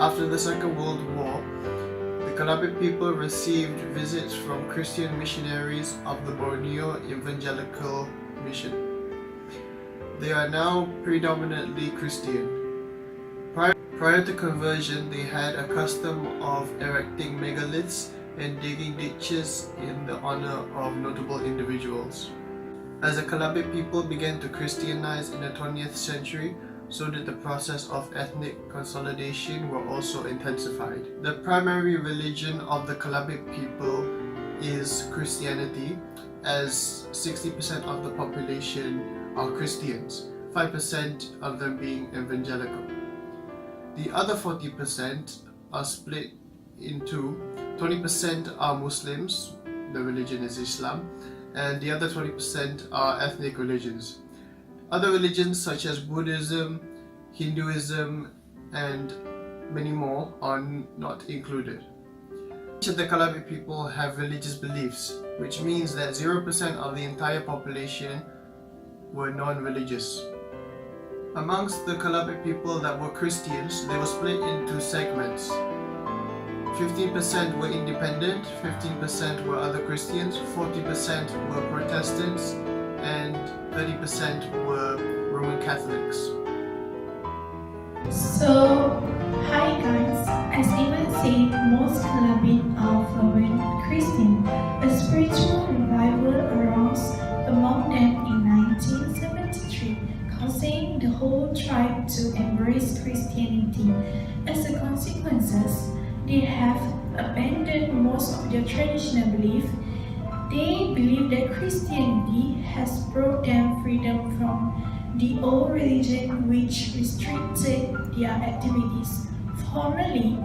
After the Second World War, the Kelabit people received visits from Christian missionaries of the Borneo Evangelical Mission. They are now predominantly Christian. Prior to conversion, they had a custom of erecting megaliths and digging ditches in the honor of notable individuals. As the Kelabit people began to Christianize in the 20th century, so did the process of ethnic consolidation were also intensified. The primary religion of the Kelabit people is Christianity, as 60% of the population are Christians, 5% of them being evangelical. The other 40% are split into 20% are Muslims, the religion is Islam, and the other 20% are ethnic religions. Other religions such as Buddhism, Hinduism, and many more are not included. Each of the Kelabit people have religious beliefs, which means that 0% of the entire population were non-religious. Amongst the Kelabit people that were Christians, they were split into segments. 15% were independent, 15% were other Christians, 40% were Protestants, and 30% were Roman Catholics. So, hi guys, as Iman said, most Kelabit are fervent Christian. A spiritual revival arose among them in 1973, causing the whole tribe to embrace Christianity. As a consequence, they have abandoned most of their traditional belief. They believe that Christianity has brought them freedom from the old religion which restricted their activities. Formerly,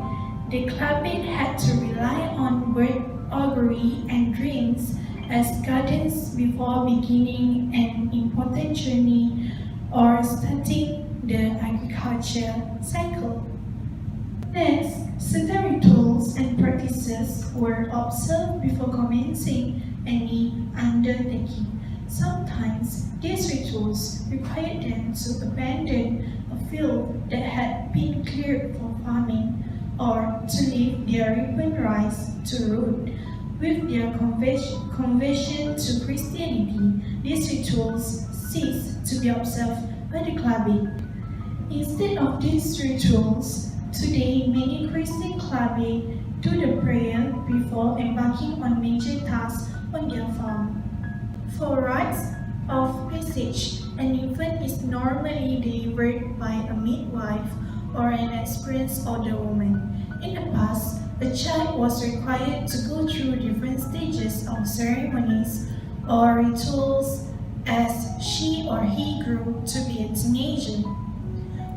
the Kelabit had to rely on word augury and dreams as guidance before beginning an important journey or starting the agriculture cycle. Next, certain rituals and practices were observed before commencing any undertaking. Sometimes these rituals required them to abandon a field that had been cleared for farming or to leave their ripened rice to root. With their conversion to Christianity, these rituals ceased to be observed by the Kelabit. Instead of these rituals, today many Christian Kelabit do the prayer before embarking on major tasks on their farm. For rites of passage, an infant is normally delivered by a midwife or an experienced older woman. In the past, a child was required to go through different stages of ceremonies or rituals as she or he grew to be a teenager.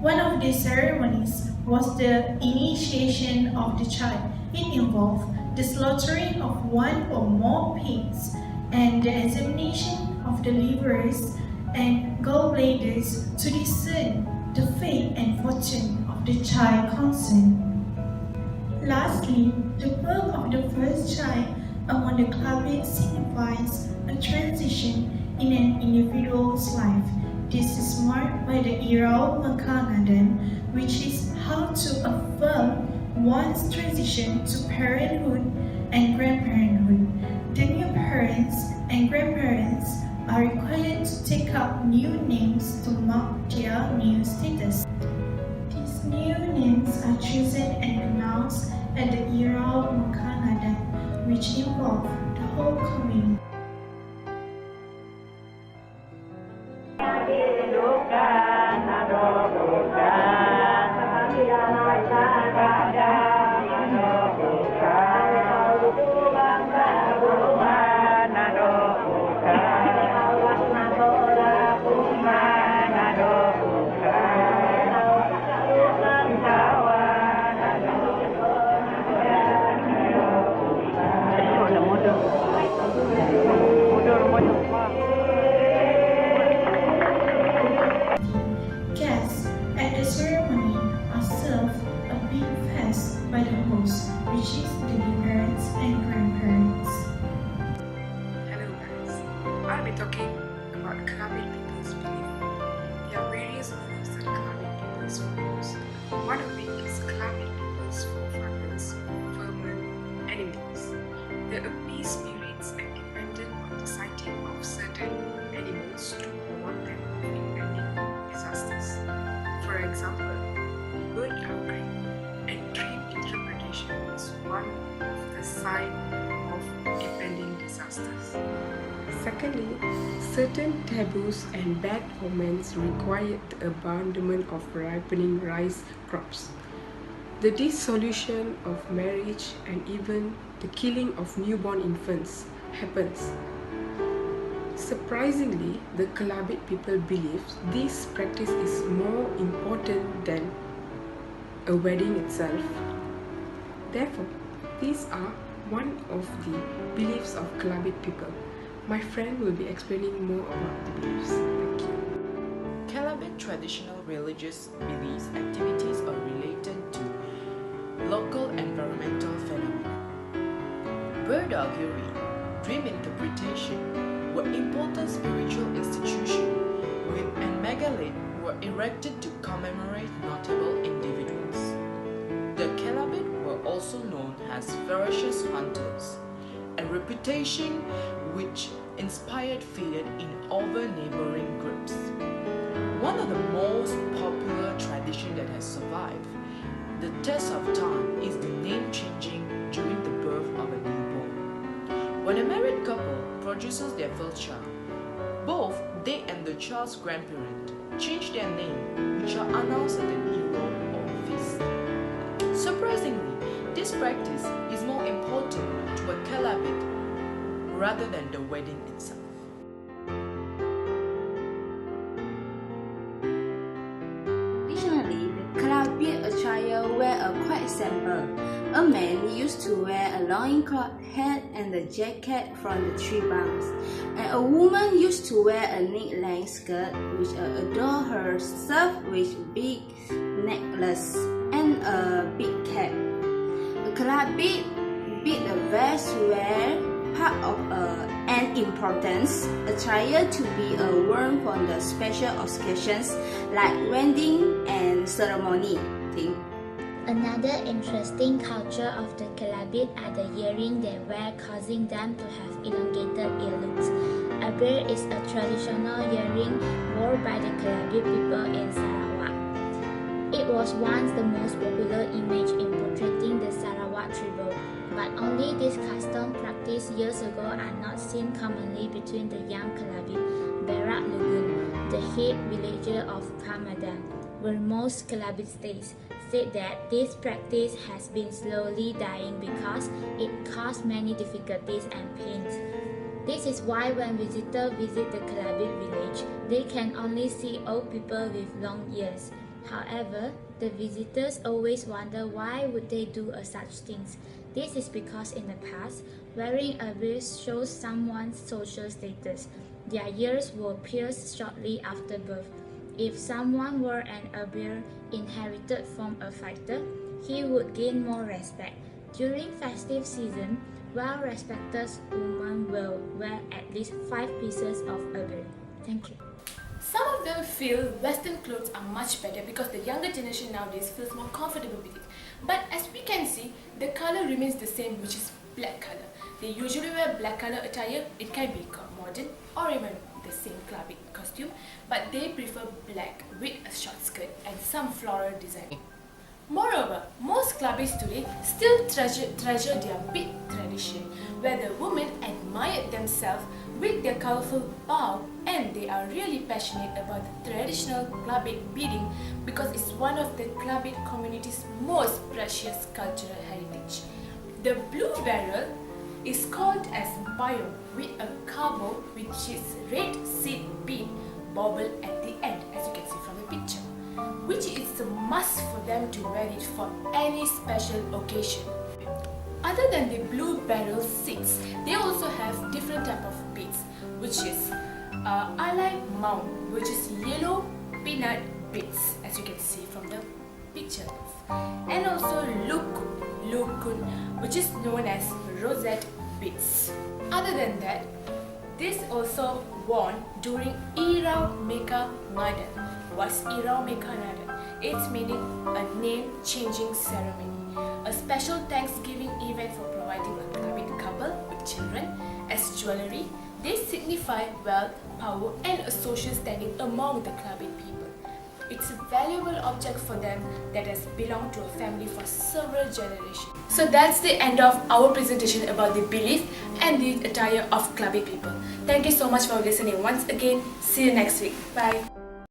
One of these ceremonies was the initiation of the child. It involved the slaughtering of one or more pigs and the examination of the livers and gallbladders to discern the fate and fortune of the child concerned. Lastly, the birth of the first child among the Kelabit signifies a transition in an individual's life. This is marked by the Irau Mekanadan, which is how to affirm one's transition to parenthood and grandparenthood. The new parents and grandparents are required to take up new names to mark their new status. These new names are chosen and announced at the Irau Mekanadan, which involve the whole community. example, bird outcry and dream interpretation is one of the signs of impending disasters. Secondly, certain taboos and bad omens required the abandonment of ripening rice crops, the dissolution of marriage, and even the killing of newborn infants happens. Surprisingly, the Kelabit people believe this practice is more important than a wedding itself. Therefore, these are one of the beliefs of Kelabit people. My friend will be explaining more about the beliefs. Thank you. Kelabit traditional religious beliefs activities are related to local environmental phenomena. Bird augury, dream interpretation were important spiritual institutions and megalith were erected to commemorate notable individuals. The Kelabit were also known as ferocious hunters, a reputation which inspired fear in other neighboring groups. One of the most popular traditions that has survived the test of time is the name changing during the birth of a newborn. When a married couple produces their first child, both they and the child's grandparent change their name, which are announced at the hero or feast. Surprisingly, this practice is more important to a Kelabit rather than the wedding itself. Traditionally, the Kelabit attire wear a quite simple. A man used to wear a loincloth hat and a jacket from the tree bumps, and a woman used to wear a knee-length skirt which adorned herself with big necklace and a big cap. The Kelabit beat the vest wear part of an importance attire to be worn for the special occasions like wedding and ceremony. Another interesting culture of the Kelabit are the earrings they wear, causing them to have elongated earlobes. A bear is a traditional earring worn by the Kelabit people in Sarawak. It was once the most popular image in portraying the Sarawak tribal, but only this custom practiced years ago are not seen commonly between the young Kelabit. Berak Lugun, the head villager of Kamadan, where most Kelabit stays, said that this practice has been slowly dying because it caused many difficulties and pains. This is why when visitors visit the Kelabit village, they can only see old people with long ears. However, the visitors always wonder why would they do such things. This is because in the past, wearing a beard shows someone's social status. Their ears were pierced shortly after birth. If someone wore an beard inherited from a fighter, he would gain more respect. During festive season, well-respected women will wear at least 5 pieces of a beard. Thank you. Some of them feel Western clothes are much better because the younger generation nowadays feels more comfortable with it. But as we can see, the color remains the same, which is black color. They usually wear black color attire. It can be modern or even the same Kelabit costume, but they prefer black with a short skirt and some floral design. Moreover, most Kelabits today still treasure their bead tradition, where the women admire themselves with their colorful bow, and they are really passionate about the traditional Kelabit beading because it's one of the Kelabit community's most precious cultural heritage. The blue barrel is called as bio with a carbo which is red seed bead bauble at the end, as you can see from the picture, which is a must for them to wear it for any special occasion. Other than the blue barrel seeds, they also have different type of beads, which is alai mount, which is yellow peanut beads, as you can see from the picture, and also lukun, which is known as rosette beads. Other than that, this also worn during Irau Meka Ngadan. What's Irau Meka Ngadan? It's meaning a name-changing ceremony, a special Thanksgiving event for providing a Kelabit couple with children as jewelry. They signify wealth, power, and a social standing among the Kelabit people. It's a valuable object for them that has belonged to a family for several generations. So that's the end of our presentation about the belief and the attire of Kelabit people. Thank you so much for listening once again. See you next week. Bye.